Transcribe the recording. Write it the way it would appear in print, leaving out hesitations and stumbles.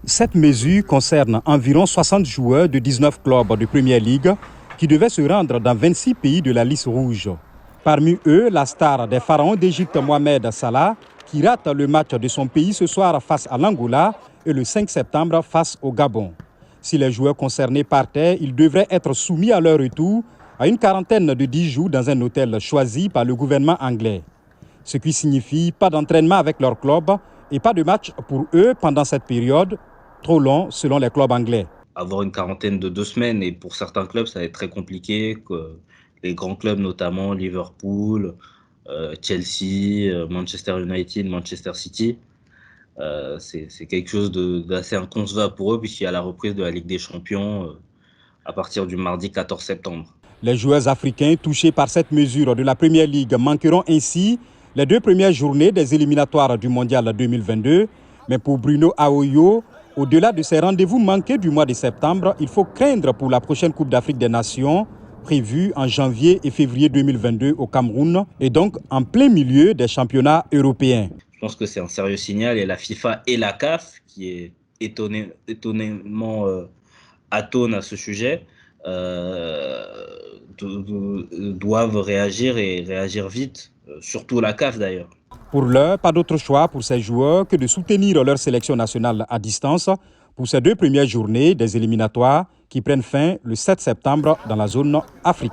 Cette mesure concerne environ 60 joueurs de 19 clubs de Première Ligue qui devaient se rendre dans 26 pays de la liste rouge. Parmi eux, la star des pharaons d'Égypte, Mohamed Salah, qui rate le match de son pays ce soir face à l'Angola et le 5 septembre face au Gabon. Si les joueurs concernés partaient, ils devraient être soumis à leur retour à une quarantaine de 10 jours dans un hôtel choisi par le gouvernement anglais. Ce qui signifie pas d'entraînement avec leur club et pas de match pour eux pendant cette période, trop long selon les clubs anglais. Avoir une quarantaine de 2 semaines, et pour certains clubs, ça va être très compliqué. Les grands clubs, notamment Liverpool, Chelsea, Manchester United, Manchester City, c'est quelque chose d'assez inconcevable pour eux, puisqu'il y a la reprise de la Ligue des Champions à partir du mardi 14 septembre. Les joueurs africains touchés par cette mesure de la Première Ligue manqueront ainsi les 2 premières journées des éliminatoires du Mondial 2022. Mais pour Bruno Aoyo, au-delà de ces rendez-vous manqués du mois de septembre, il faut craindre pour la prochaine Coupe d'Afrique des Nations, prévue en janvier et février 2022 au Cameroun, et donc en plein milieu des championnats européens. Je pense que c'est un sérieux signal, et la FIFA et la CAF, qui est étonnamment atone à ce sujet, doivent réagir, et réagir vite, surtout la CAF d'ailleurs. Pour l'heure, pas d'autre choix pour ces joueurs que de soutenir leur sélection nationale à distance pour ces 2 premières journées des éliminatoires qui prennent fin le 7 septembre dans la zone Afrique.